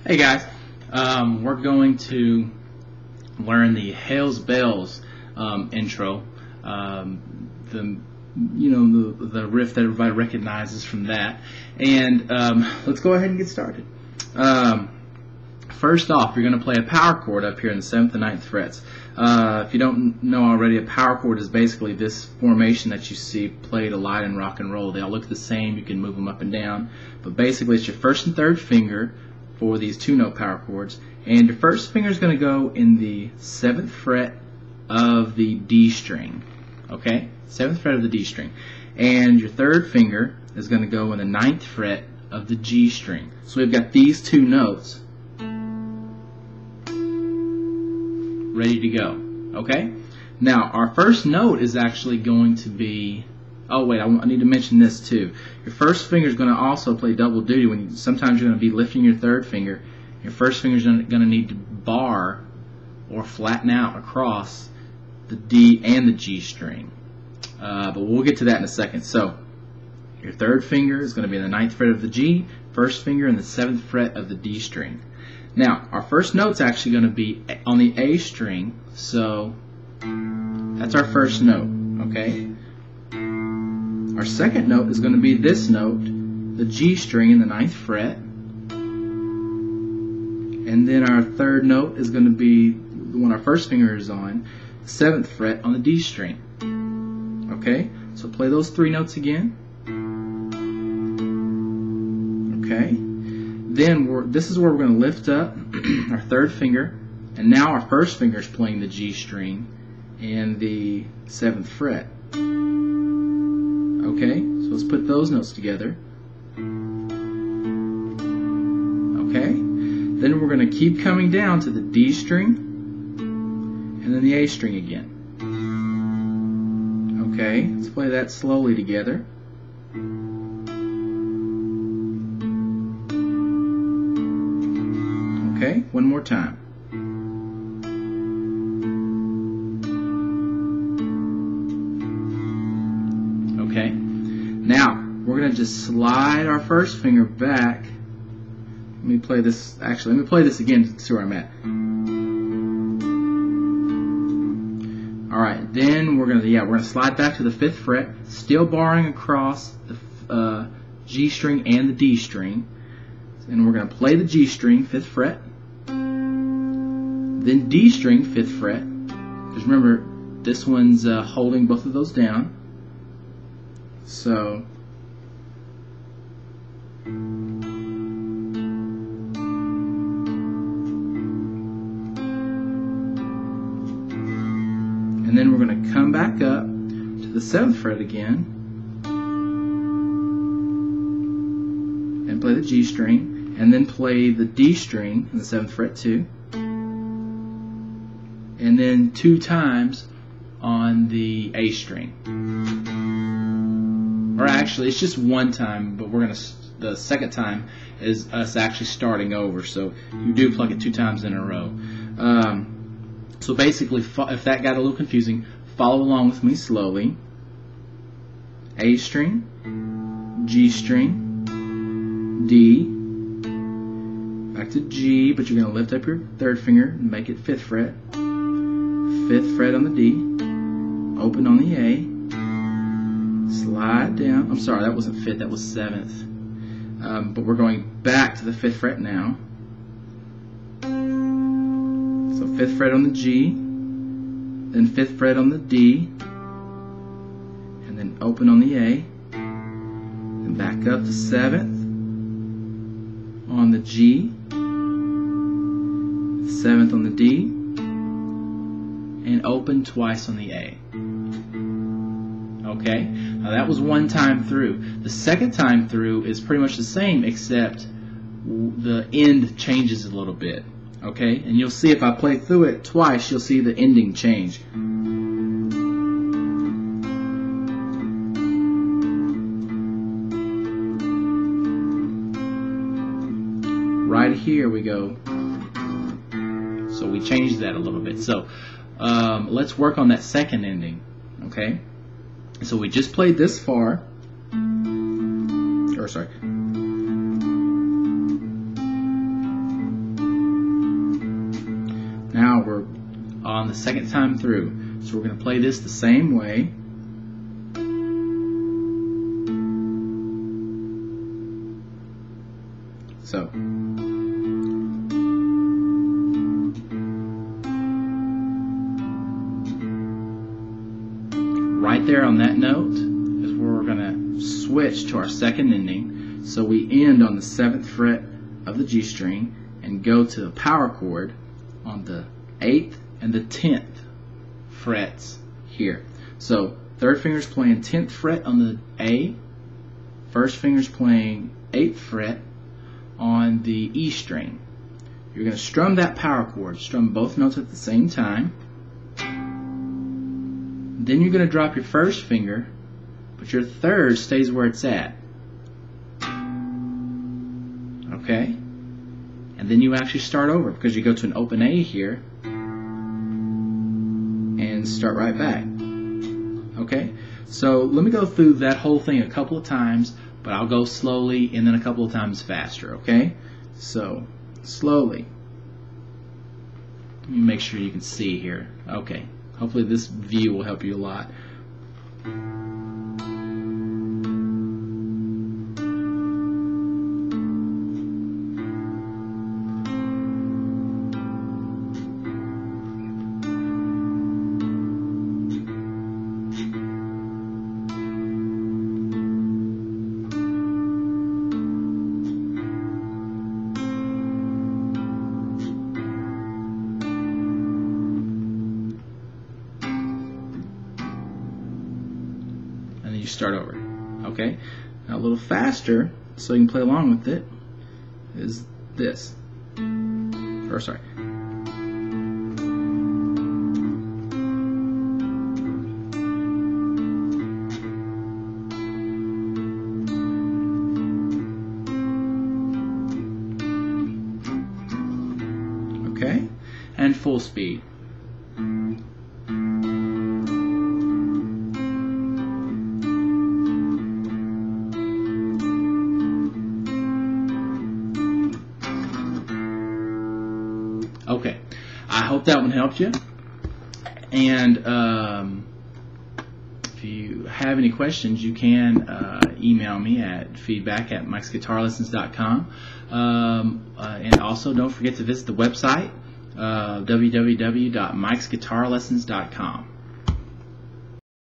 Hey guys, we're going to learn the Hails Bells intro. The riff that everybody recognizes from that, and let's go ahead and get started. First off, you're going to play a power chord up here in the 7th and 9th frets. If you don't know already, a power chord is basically this formation that you see played a lot in rock and roll. They all look the same. You can move them up and down, but basically it's your 1st and 3rd finger for these 2-note power chords, and your 1st finger is going to go in the 7th fret of the D string. Okay, 7th fret of the D string, and your 3rd finger is going to go in the 9th fret of the G string. So we've got these 2 notes ready to go. Okay, now our first note is actually going to be, oh wait, I need to mention this too. Your 1st finger is going to also play double duty. Sometimes you're going to be lifting your 3rd finger. Your 1st finger is going to need to bar or flatten out across the D and the G string. But we'll get to that in a second. So your 3rd finger is going to be in the 9th fret of the G, 1st finger in the 7th fret of the D string. Now our first note's actually going to be on the A string, so that's our first note. Okay. Our second note is going to be this note, the G string in the 9th fret. And then our 3rd note is going to be the one our 1st finger is on, 7th fret on the D string. Okay, so play those 3 notes again. Okay, then this is where we're going to lift up our 3rd finger, and now our 1st finger is playing the G string and the 7th fret. Okay, so let's put those notes together. Okay, then we're going to keep coming down to the D string and then the A string again. Okay, let's play that slowly together. Okay, one more time. Okay, now we're going to just slide our 1st finger back. Let me play this again to see where I'm at. Alright, then we're gonna slide back to the 5th fret, still barring across the G string and the D string. And we're gonna play the G string, 5th fret, then D string, 5th fret, because remember this one's holding both of those down. So and then we're going to come back up to the 7th fret again and play the G string, and then play the D string in the 7th fret too, and then 2 times on the A string. Or actually, it's just 1 time, but the 2nd time is us actually starting over, so you do plug it 2 times in a row. So basically, if that got a little confusing, follow along with me slowly. A string, G string, D, back to G, but you're going to lift up your 3rd finger and make it 5th fret. 5th fret on the D, open on the A, slide down. I'm sorry, that wasn't 5th, that was 7th. But we're going back to the 5th fret now. So 5th fret on the G, then 5th fret on the D, and then open on the A, and back up to 7th on the G, 7th on the D, and open twice on the A. Okay, now that was 1 time through. The 2nd time through is pretty much the same, except the end changes a little bit. Okay, and you'll see if I play through it twice, you'll see the ending change. Right here we go. So we changed that a little bit. So let's work on that 2nd ending. Okay, so we just played this far. Or sorry. Now we're on the second time through. So we're going to play this the same way. So right there on that note is where we're going to switch to our second ending. So we end on the 7th fret of the G string and go to the power chord on the 8th and the 10th frets here. So third finger's playing 10th fret on the A, first finger's playing 8th fret on the E string. You're going to strum that power chord, strum both notes at the same time. Then you're going to drop your first finger, but your third stays where it's at. Okay? And then you actually start over because you go to an open A here and start right back. Okay? So let me go through that whole thing a couple of times, but I'll go slowly and then a couple of times faster. Okay? So slowly. Let me make sure you can see here. Okay. Hopefully this view will help you a lot. And then you start over. Okay? Now a little faster, so you can play along with it, is this. Or sorry. Okay? And full speed. Okay, I hope that one helped you. And if you have any questions, you can email me at feedback@mikesguitarlessons.com. And also, don't forget to visit the website, www.mikesguitarlessons.com.